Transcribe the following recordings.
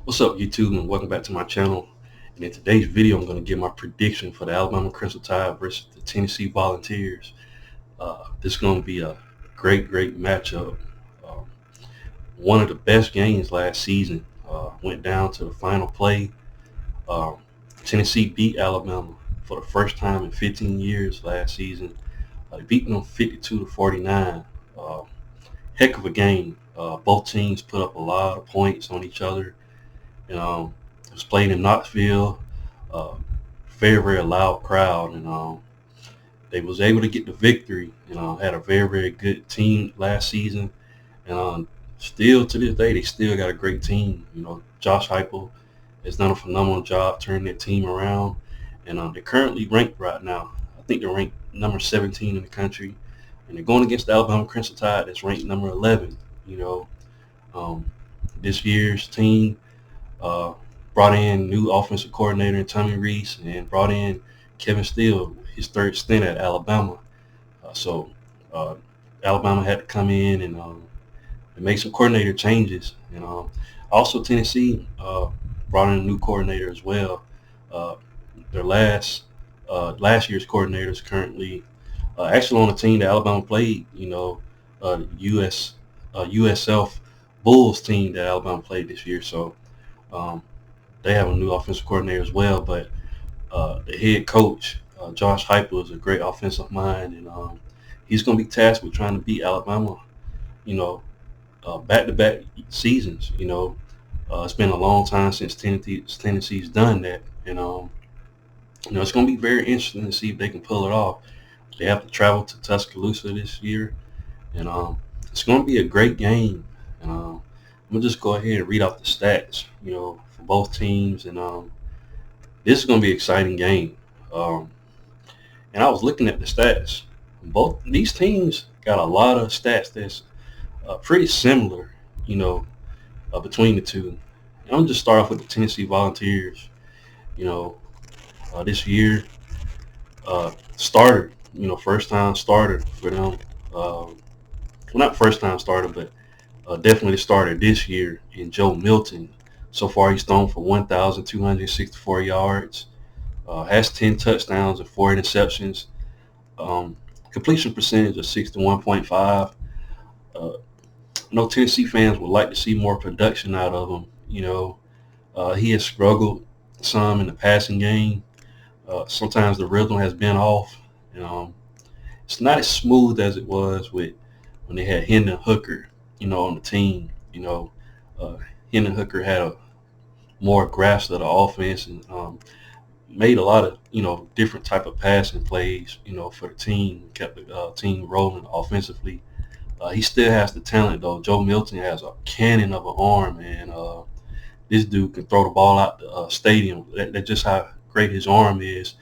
What's up, YouTube, and welcome back to my channel. And in today's video, I'm going to give my prediction for the Alabama Crimson Tide versus the Tennessee Volunteers. This is going to be a great matchup. Um, One of the best games last season went down to the final play. Um, Tennessee beat Alabama for the first time in 15 years last season. They beat them 52-49. Uh, Heck of a game. Both teams put up a lot of points on each other. It was played in Knoxville, uh, very loud crowd, and they was able to get the victory. Had a very good team last season, and still to this day they still got a great team. Josh Heupel has done a phenomenal job turning that team around, and they're currently ranked right now. I think they're ranked number 17 in the country, and they're going against the Alabama Crimson Tide that's ranked number 11. You know, um, this year's team uh, brought in new offensive coordinator Tommy Rees and brought in Kevin Steele, his third stint at Alabama. So Alabama had to come in and make some coordinator changes. Also Tennessee brought in a new coordinator as well. Uh, their last year's coordinator is currently actually on the team that Alabama played. US USF Bulls team that Alabama played this year. So um, they have a new offensive coordinator as well, but the head coach, Josh Heupel, is a great offensive mind, and he's going to be tasked with trying to beat Alabama, you know, back-to-back seasons. It's been a long time since Tennessee's done that, and it's going to be very interesting to see if they can pull it off. They have to travel to Tuscaloosa this year, and it's going to be a great game. And I'm gonna just go ahead and read off the stats, for both teams, and this is going to be an exciting game. Um, and I was looking at the stats. Both these teams got a lot of stats that's pretty similar, you know, between the two. And I'm just start off with the Tennessee Volunteers. You know, this year starter, first time starter for them. Well, not first time starter, but definitely the starter this year in Joe Milton. So far, he's thrown for 1,264 yards, has 10 touchdowns and 4 interceptions, um, completion percentage of 61.5. Uh, I know Tennessee fans would like to see more production out of him. He has struggled some in the passing game. Sometimes the rhythm has been off. And, it's not as smooth as it was with when they had Hendon Hooker, on the team. Uh, Hendon Hooker had a more grasp of the offense and made a lot of different type of passing plays for the team, kept the team rolling offensively. He still has the talent though. Joe Milton has a cannon of an arm, and this dude can throw the ball out the stadium. That's just how great his arm is.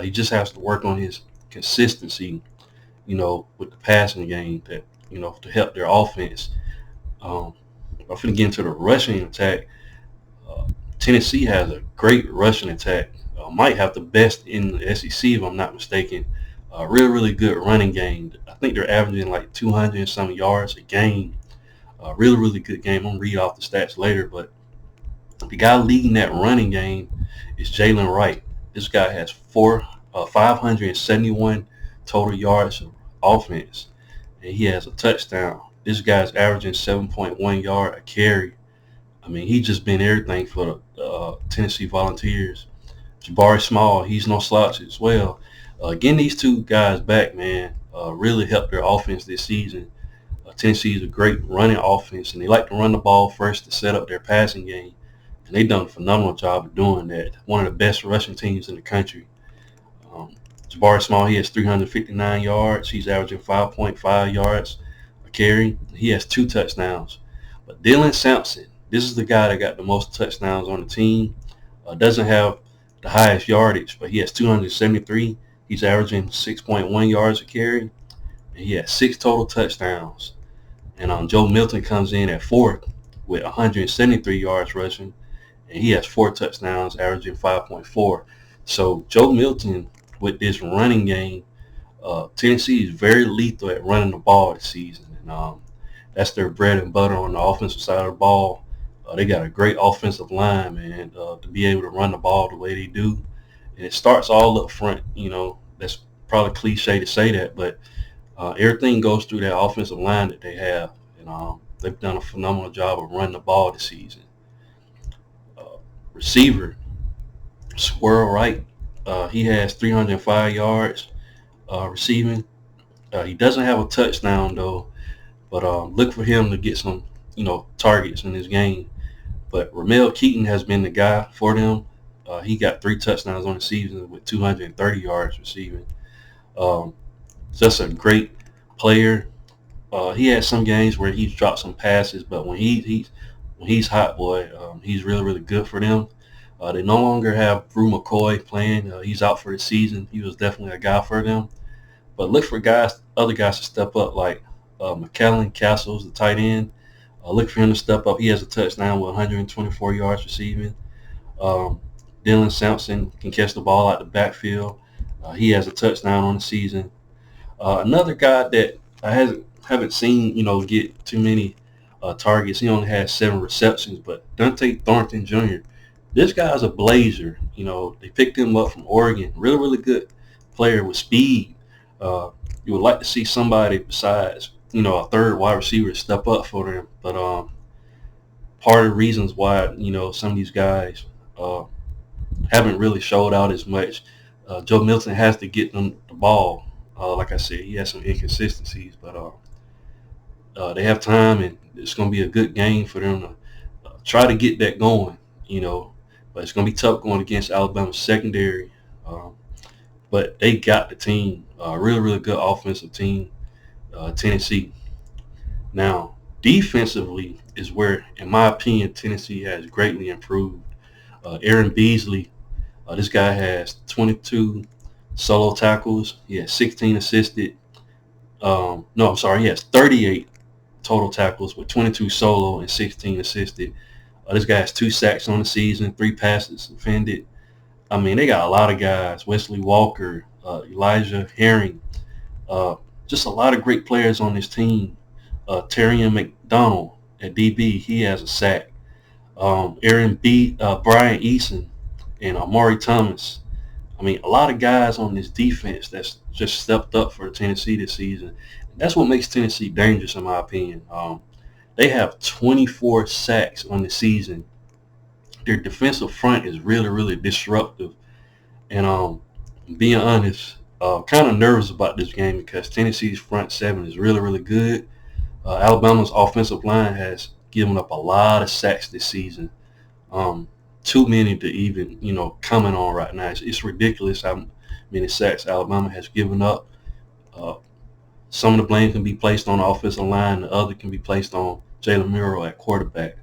He just has to work on his consistency, with the passing game that to help their offense. Um, I'm going to get into the rushing attack. Uh, Tennessee has a great rushing attack. Might have the best in the SEC if I'm not mistaken. Really good running game. I think they're averaging like 200 and some yards a game. Really good game. I'm gonna read off the stats later, but the guy leading that running game is Jalen Wright. This guy has 571 total yards of offense, and he has a touchdown. This guy's averaging 7.1 yard a carry. I mean, he's just been everything for the Tennessee Volunteers. Jabari Small, he's no slouch as well. Getting these two guys back, man, really helped their offense this season. Tennessee is a great running offense, and they like to run the ball first to set up their passing game. And they've done a phenomenal job of doing that. One of the best rushing teams in the country. Um, Jabari Small, he has 359 yards. He's averaging 5.5 yards a carry. He has 2 touchdowns. But Dylan Sampson, this is the guy that got the most touchdowns on the team. Doesn't have the highest yardage, but he has 273. He's averaging 6.1 yards a carry, and he has 6 total touchdowns. And Joe Milton comes in at fourth with 173 yards rushing, and he has 4 touchdowns, averaging 5.4. So Joe Milton, with this running game, Tennessee is very lethal at running the ball this season, and that's their bread and butter on the offensive side of the ball. They got a great offensive line, man, to be able to run the ball the way they do. And it starts all up front. That's probably cliche to say that, but everything goes through that offensive line that they have. And they've done a phenomenal job of running the ball this season. Uh, Receiver, Squirrel Wright, he has 305 yards receiving. He doesn't have a touchdown, though, but look for him to get some, targets in this game. But Ramel Keaton has been the guy for them. He got 3 touchdowns on the season with 230 yards receiving. Um, just a great player. He had some games where he's dropped some passes, but when he's hot, boy, he's really really good for them. They no longer have Brew McCoy playing. He's out for the season. He was definitely a guy for them. But look for other guys to step up, like McKellen Castles, the tight end. Look for him to step up. He has a touchdown with 124 yards receiving. Um, Dylan Sampson can catch the ball out the backfield. He has a touchdown on the season. Another guy that I haven't seen, get too many targets. He only has 7 receptions, but Dante Thornton Jr. This guy's a blazer. They picked him up from Oregon. Really, really good player with speed. Uh, you would like to see somebody besides, a third wide receiver step up for them. But part of the reasons why, some of these guys uh, haven't really showed out as much. Joe Milton has to get them the ball. Like I said, he has some inconsistencies, but they have time, and it's going to be a good game for them to try to get that going, But it's going to be tough going against Alabama's secondary. Um, but they got the team, really, really good offensive team, Tennessee. Now, defensively is where, in my opinion, Tennessee has greatly improved. Aaron Beasley, this guy has 22 solo tackles. He has 16 assisted. No, I'm sorry. He has 38 total tackles with 22 solo and 16 assisted. This guy has 2 sacks on the season, 3 passes defended. I mean, they got a lot of guys. Wesley Walker, Elijah Herring, just a lot of great players on this team. Terrion McDonald at DB, he has a sack. Brian Eason and Amari Thomas. I mean, a lot of guys on this defense that's just stepped up for Tennessee this season. That's what makes Tennessee dangerous, in my opinion. They have 24 sacks on the season. Their defensive front is really, really disruptive. And being honest, kind of nervous about this game because Tennessee's front 7 is really, really good. Alabama's offensive line has given up a lot of sacks this season. Too many to even, comment on right now. It's ridiculous how many sacks Alabama has given up. Uh, some of the blame can be placed on the offensive line. The other can be placed on Jalen Milroe at quarterback.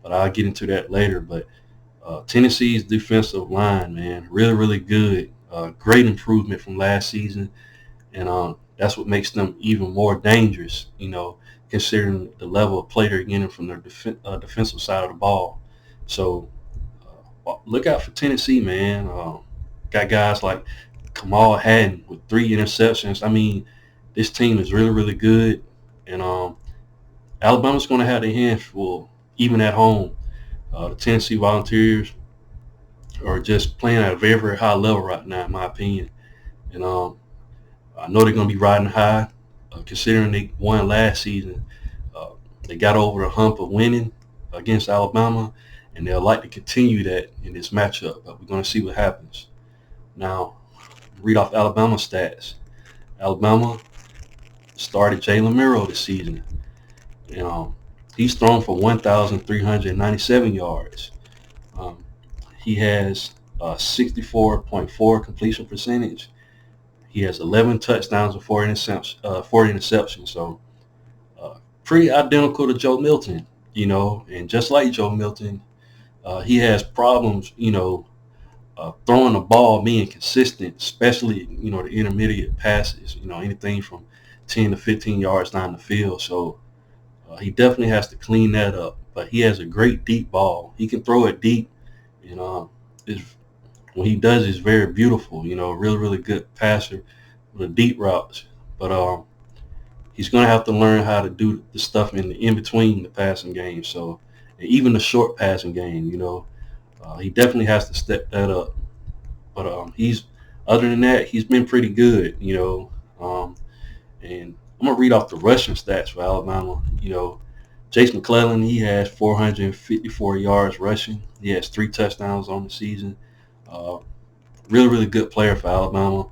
But I'll get into that later. But Tennessee's defensive line, man, really, really good. Great improvement from last season. And that's what makes them even more dangerous, considering the level of play they're getting from their defensive side of the ball. So look out for Tennessee, man. Got guys like Kamal Hadden with 3 interceptions. I mean, this team is really, really good. And Alabama's going to have their hands full, even at home. The Tennessee Volunteers are just playing at a very, very high level right now, in my opinion. And I know they're going to be riding high, considering they won last season. They got over the hump of winning against Alabama, and they'll like to continue that in this matchup. But we're going to see what happens. Now, read off Alabama stats. Alabama started Jalen Milroe this season. He's thrown for 1,397 yards. He has 64.4 completion percentage. He has 11 touchdowns and 4 interceptions. So pretty identical to Joe Milton, and just like Joe Milton, he has problems, throwing the ball, being consistent, especially, the intermediate passes, anything from 10 to 15 yards down the field. So he definitely has to clean that up. But he has a great deep ball. He can throw it deep, and when he does, it's very beautiful. Really, really good passer with the deep routes. But he's going to have to learn how to do the stuff in between the passing game. So and even the short passing game. He definitely has to step that up. But he's other than that, he's been pretty good. And I'm gonna read off the rushing stats for Alabama. Chase McClellan, he has 454 yards rushing. He has 3 touchdowns on the season. Uh, Really, really good player for Alabama.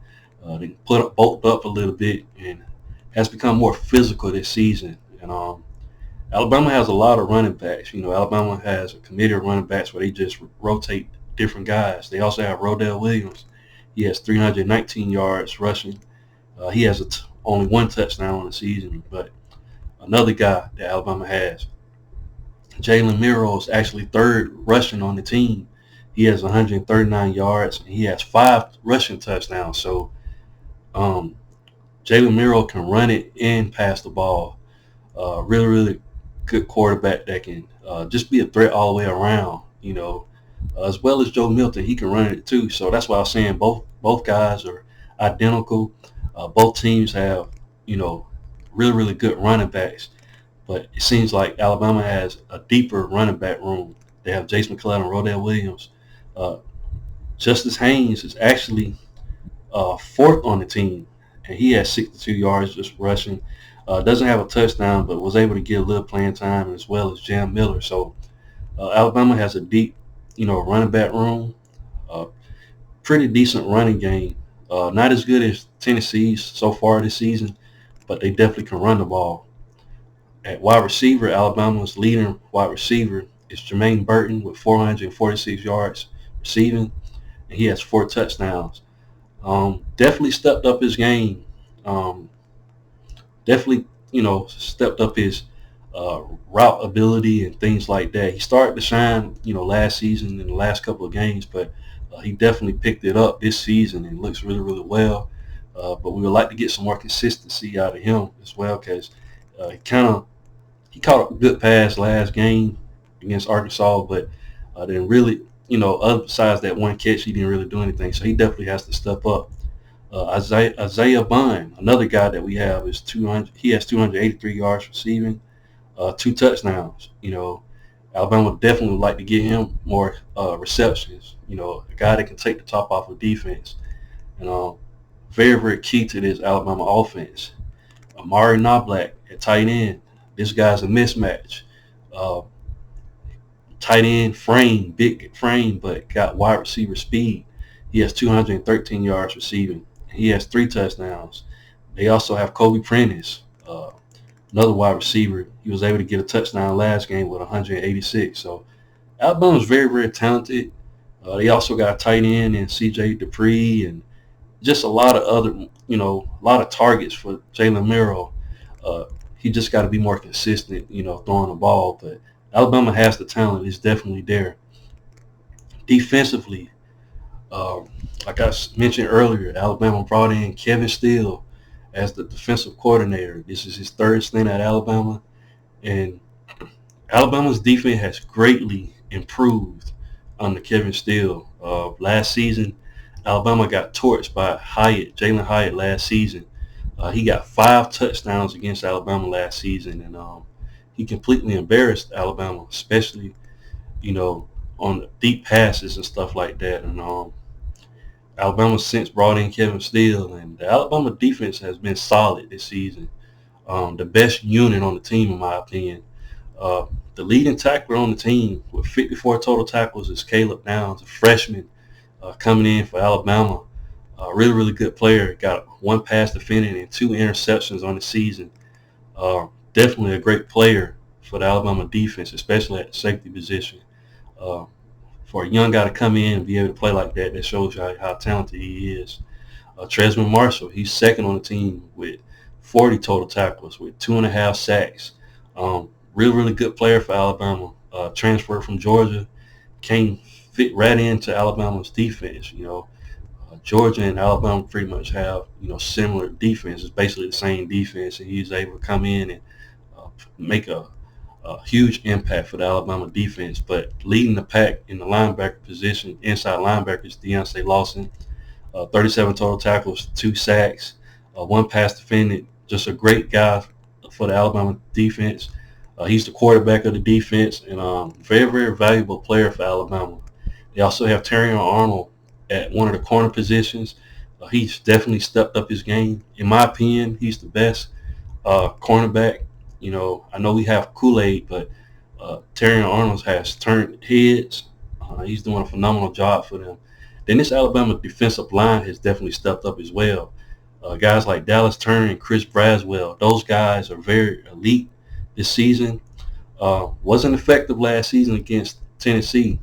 They bulked up a little bit and has become more physical this season. And Alabama has a lot of running backs. Alabama has a committee of running backs where they just rotate different guys. They also have Rodell Williams. He has 319 yards rushing. He has only 1 touchdown on the season. But another guy that Alabama has, Jalen Milroe, is actually third rushing on the team. He has 139 yards, and he has 5 rushing touchdowns. So Jalen Milroe can run it and pass the ball. Really, really good quarterback that can just be a threat all the way around, as well as Joe Milton. He can run it too. So that's why I was saying both guys are identical. Both teams have, really, really good running backs. But it seems like Alabama has a deeper running back room. They have Jace McClellan, Rodell Williams. Justice Haynes is actually fourth on the team, and he has 62 yards just rushing. Doesn't have a touchdown, but was able to get a little playing time, as well as Jam Miller. So Alabama has a deep, running back room. Pretty decent running game. Not as good as Tennessee's so far this season, but they definitely can run the ball. At wide receiver, Alabama's leading wide receiver is Jermaine Burton with 446 yards receiving, and he has 4 touchdowns. Definitely stepped up his game. Definitely, stepped up his route ability and things like that. He started to shine, last season in the last couple of games, but he definitely picked it up this season and looks really, really well. But we would like to get some more consistency out of him as well, because he caught a good pass last game against Arkansas, but didn't really, other besides that one catch, he didn't really do anything. So he definitely has to step up. Isaiah Bond, another guy that we have, is 200. He has 283 yards receiving, 2 touchdowns. Alabama definitely would like to get him more receptions. A guy that can take the top off of defense. And very, very key to this Alabama offense. Amari Noblack at tight end. This guy's a mismatch. Tight end frame, big frame, but got wide receiver speed. He has 213 yards receiving. He has 3 touchdowns. They also have Kobe Prentice, another wide receiver. He was able to get a touchdown last game with 186. So Alabama's very, very talented. They also got a tight end in C.J. Dupree, and just a lot of other, a lot of targets for Jalen Milroe. He just got to be more consistent, throwing the ball. But Alabama has the talent. It's definitely there. Defensively, like I mentioned earlier, Alabama brought in Kevin Steele as the defensive coordinator. This is his 3rd stint at Alabama. And Alabama's defense has greatly improved under Kevin Steele. Last season, Alabama got torched by Jalen Hyatt last season. He got 5 touchdowns against Alabama last season, and he completely embarrassed Alabama, especially, on the deep passes and stuff like that. And Alabama's since brought in Kevin Steele, and the Alabama defense has been solid this season. The best unit on the team, in my opinion. The leading tackler on the team with 54 total tackles is Caleb Downs, a freshman coming in for Alabama. Really, really good player. Got 1 pass defended and 2 interceptions on the season. Definitely a great player for the Alabama defense, especially at the safety position. For a young guy to come in and be able to play like that, that shows you how talented he is. Tresman Marshall, he's 2nd on the team with 40 total tackles with 2.5 sacks. Really, really good player for Alabama. Transferred from Georgia, came fit right into Alabama's defense. Georgia and Alabama pretty much have, similar defense. It's basically the same defense, and he's able to come in and make a huge impact for the Alabama defense. But leading the pack in the linebacker position, inside linebacker, is Deontay Lawson. 37 total tackles, 2 sacks, 1 pass defended. Just a great guy for the Alabama defense. He's the quarterback of the defense and very, very valuable player for Alabama. They also have Terrion Arnold at one of the corner positions. He's definitely stepped up his game. In my opinion, he's the best cornerback. I know we have Kool-Aid, but Terrion Arnold has turned heads. He's doing a phenomenal job for them. Then this Alabama defensive line has definitely stepped up as well. Guys like Dallas Turner and Chris Braswell, those guys are very elite this season. Wasn't effective last season against Tennessee.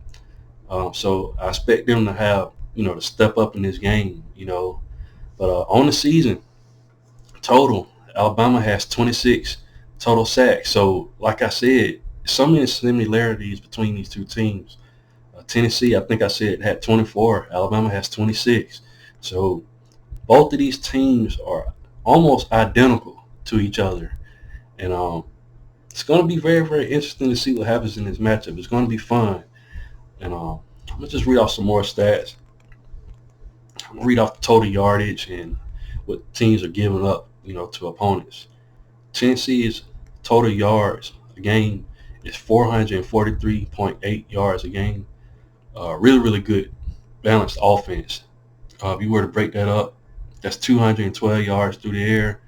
So I expect them to have, to step up in this game, But on the season, total, Alabama has 26 total sacks. So like I said, so many similarities between these two teams. Tennessee, I think I said, had 24. Alabama has 26. So both of these teams are almost identical to each other. And it's going to be very, very interesting to see what happens in this matchup. It's going to be fun. And I'm going to just read off some more stats. I'm going to read off the total yardage and what teams are giving up, to opponents. Tennessee's total yards a game is 443.8 yards a game. Really, really good balanced offense. If you were to break that up, that's 212 yards through the air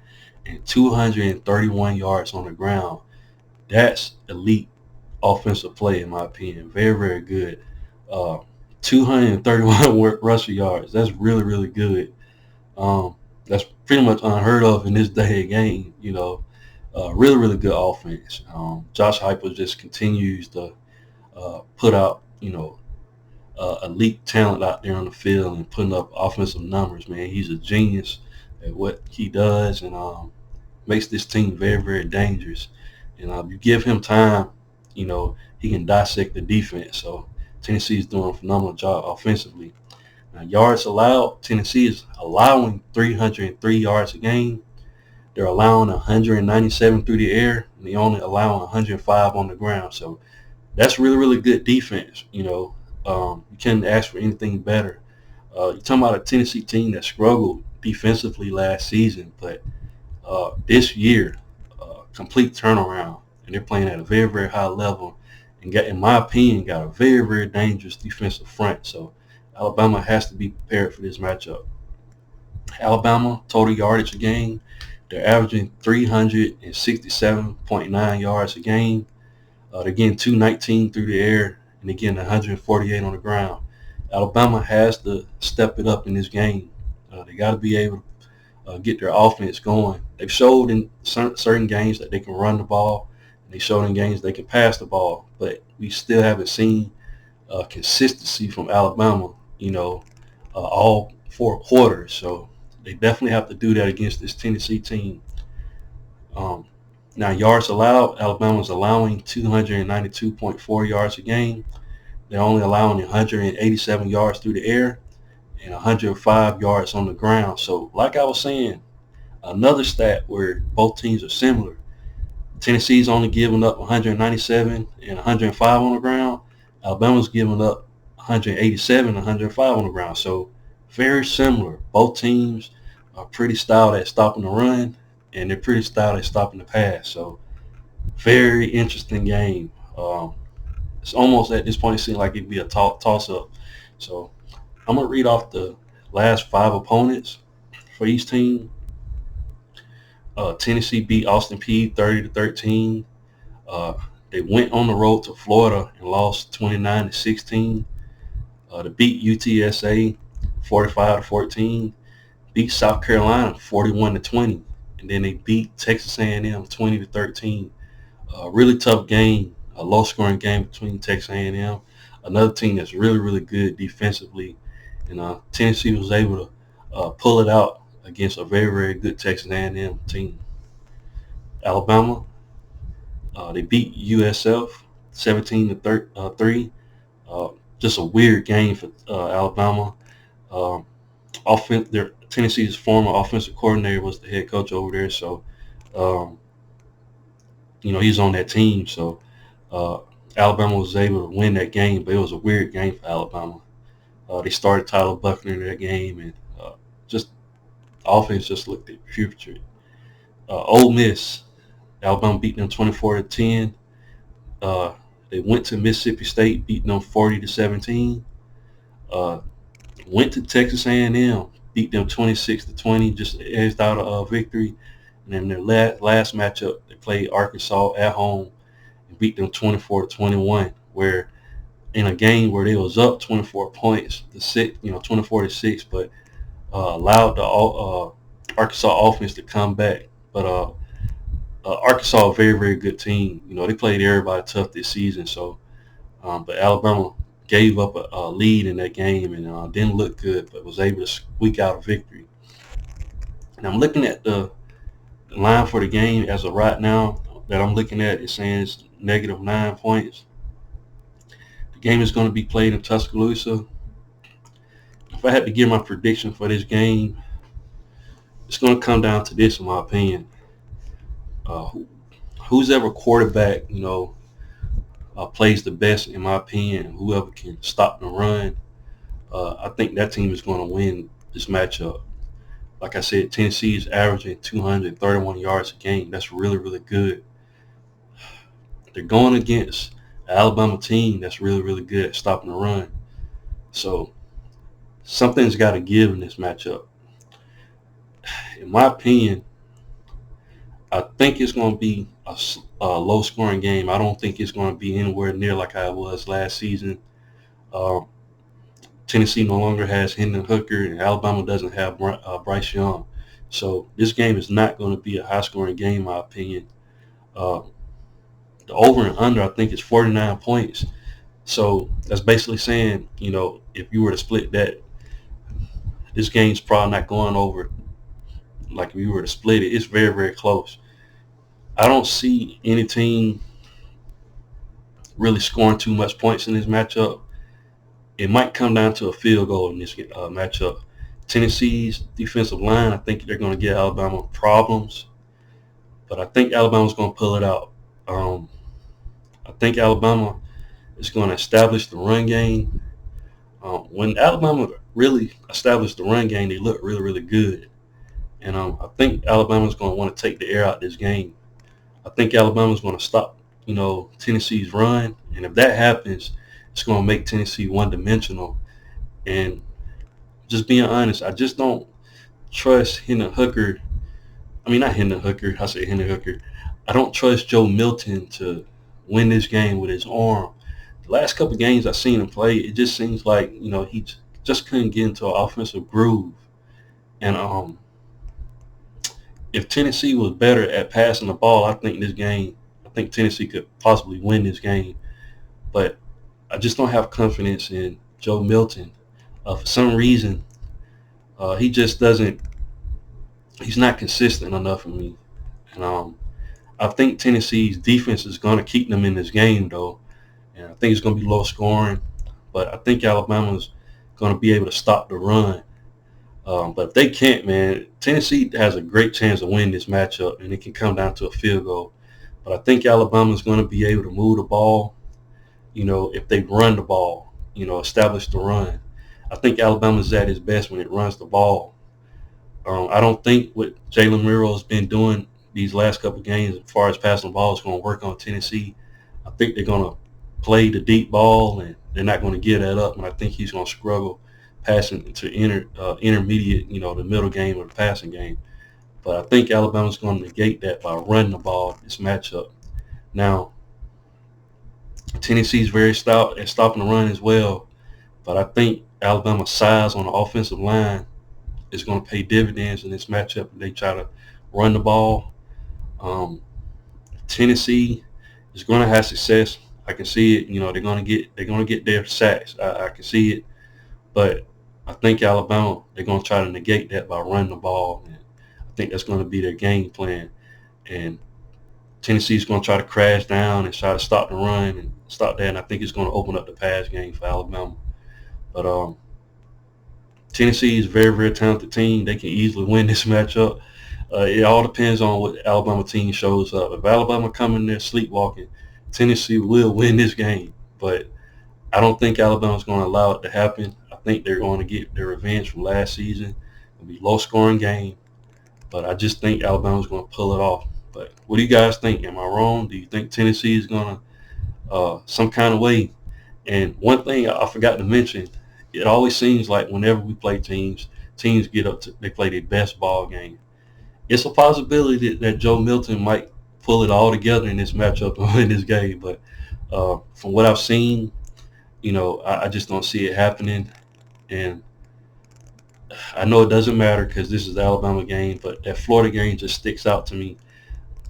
and 231 yards on the ground. That's elite offensive play, in my opinion. Very, very good. 231 rushing yards. That's really, really good. That's pretty much unheard of in this day and game, Really, really good offense. Josh Heupel just continues to put out, elite talent out there on the field and putting up offensive numbers, man. He's a genius at what he does and makes this team very, very dangerous. And you give him time, he can dissect the defense. So Tennessee's doing a phenomenal job offensively. Now, yards allowed, Tennessee is allowing 303 yards a game. They're allowing 197 through the air, and they only allowing 105 on the ground. So that's really, really good defense. You can't ask for anything better. You're talking about a Tennessee team that struggled defensively last season, but this year, complete turnaround, and they're playing at a very, very high level, and in my opinion, got a very, very dangerous defensive front. So Alabama has to be prepared for this matchup. Alabama total yardage a game, they're averaging 367.9 yards a game. They're getting 219 through the air and again 148 on the ground. Alabama has to step it up in this game. They got to be able to get their offense going. They've showed in certain games that they can run the ball, and they showed in games they can pass the ball, but we still haven't seen consistency from Alabama, all 4 quarters. So they definitely have to do that against this Tennessee team. Now, yards allowed, Alabama's allowing 292.4 yards a game. They're only allowing 187 yards through the air and 105 yards on the ground. So like I was saying, another stat where both teams are similar. Tennessee's only giving up 197 and 105 on the ground. Alabama's giving up 187 and 105 on the ground. So very similar. Both teams are pretty stout at stopping the run, and they're pretty stout at stopping the pass. So very interesting game. It's almost at this point it seems like it'd be a toss-up. So I'm going to read off the last 5 opponents for each team. Tennessee beat Austin Peay 30-13. They went on the road to Florida and lost 29-16. They beat UTSA 45-14. Beat South Carolina 41-20. And then they beat Texas A&M 20-13. Really tough game, a low-scoring game between Texas A&M. Another team that's really, really good defensively. And Tennessee was able to pull it out against a very, very good Texas A&M team. Alabama, they beat USF 17-3. Just a weird game for Alabama. Tennessee's former offensive coordinator was the head coach over there, so he's on that team. So Alabama was able to win that game, but it was a weird game for Alabama. They started Tyler Buchner in that game, and just offense just looked putrid. Ole Miss, Alabama beat them 24-10. Uh, they went to Mississippi State, beating them 40-17. Uh, went to Texas A&M, beat them 26-20, just edged out a victory. And then their last matchup, they played Arkansas at home and beat them 24-21. Where in a game where they was up 24 points, 24-6, but allowed the Arkansas offense to come back. But Arkansas, a very, very good team. They played everybody tough this season. So, but Alabama gave up a lead in that game and didn't look good, but was able to squeak out a victory. And I'm looking at the line for the game as of right now that I'm looking at. It's saying it's -9 points. The game is going to be played in Tuscaloosa. If I had to give my prediction for this game, it's going to come down to this, in my opinion. Who's ever quarterback, plays the best, in my opinion, whoever can stop the run, I think that team is going to win this matchup. Like I said, Tennessee is averaging 231 yards a game. That's really, really good. They're going against an Alabama team that's really, really good at stopping the run. So something's got to give in this matchup. In my opinion, I think it's going to be a low-scoring game. I don't think it's going to be anywhere near like how it was last season. Tennessee no longer has Hendon Hooker, and Alabama doesn't have Bryce Young. So this game is not going to be a high-scoring game, in my opinion. The over and under, I think, is 49 points. So that's basically saying, if you were to split that, this game's probably not going over. Like if you were to split it, it's very, very close. I don't see any team really scoring too much points in this matchup. It might come down to a field goal in this matchup. Tennessee's defensive line, I think they're going to get Alabama problems, but I think Alabama's going to pull it out. I think Alabama is going to establish the run game. When Alabama really established the run game, they look really, really good. And I think Alabama's going to want to take the air out of this game. I think Alabama's going to stop, Tennessee's run. And if that happens, it's going to make Tennessee one-dimensional. And just being honest, I just don't trust Hendon Hooker. I mean, not Hendon Hooker. I say Hendon Hooker. I don't trust Joe Milton to win this game with his arm. The last couple of games I've seen him play, it just seems like, he just couldn't get into an offensive groove. And if Tennessee was better at passing the ball, I think Tennessee could possibly win this game. But I just don't have confidence in Joe Milton. For some reason, he just doesn't. He's not consistent enough for me. And I think Tennessee's defense is going to keep them in this game, though. And I think it's going to be low scoring. But I think Alabama's going to be able to stop the run. But if they can't, man, Tennessee has a great chance to win this matchup, and it can come down to a field goal. But I think Alabama's going to be able to move the ball, if they run the ball, establish the run. I think Alabama's at its best when it runs the ball. I don't think what Jalen Milroe's been doing these last couple of games as far as passing the ball is going to work on Tennessee. I think they're going to play the deep ball, and they're not going to give that up, and I think he's going to struggle passing to intermediate, the middle game or the passing game. But I think Alabama's going to negate that by running the ball this matchup. Now, Tennessee's very stout at stopping the run as well, but I think Alabama's size on the offensive line is going to pay dividends in this matchup if they try to run the ball. Tennessee is going to have success. I can see it. They're going to get their sacks. I can see it, but I think Alabama, they're going to try to negate that by running the ball. And I think that's going to be their game plan. And Tennessee's going to try to crash down and try to stop the run and stop that. And I think it's going to open up the pass game for Alabama. But Tennessee is a very, very talented team. They can easily win this matchup. It all depends on what Alabama team shows up. If Alabama come in there sleepwalking, Tennessee will win this game. But I don't think Alabama's going to allow it to happen. I think they're going to get their revenge from last season. It'll be a low-scoring game. But I just think Alabama's going to pull it off. But what do you guys think? Am I wrong? Do you think Tennessee is gonna some kind of way? And one thing I forgot to mention, it always seems like whenever we play teams get up to they play their best ball game. It's a possibility that Joe Milton might pull it all together in this matchup and win this game. But from what I've seen, I just don't see it happening. And I know it doesn't matter because this is the Alabama game, but that Florida game just sticks out to me.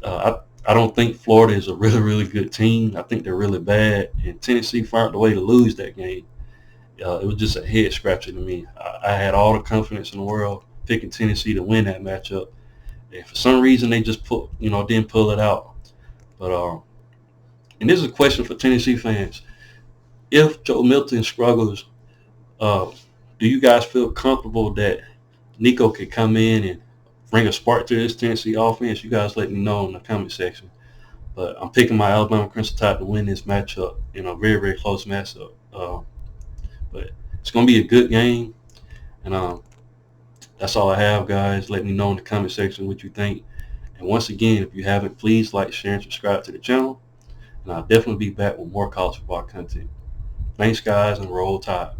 I don't think Florida is a really, really good team. I think they're really bad. And Tennessee found a way to lose that game. It was just a head scratcher to me. I had all the confidence in the world picking Tennessee to win that matchup. And for some reason, they just didn't pull it out. But and this is a question for Tennessee fans. If Joe Milton struggles, uh, do you guys feel comfortable that Nico could come in and bring a spark to this Tennessee offense? You guys let me know in the comment section. But I'm picking my Alabama Crimson Tide to win this matchup in a very, very close matchup. But it's going to be a good game. And that's all I have, guys. Let me know in the comment section what you think. And once again, if you haven't, please like, share, and subscribe to the channel. And I'll definitely be back with more college football content. Thanks, guys, and roll tide.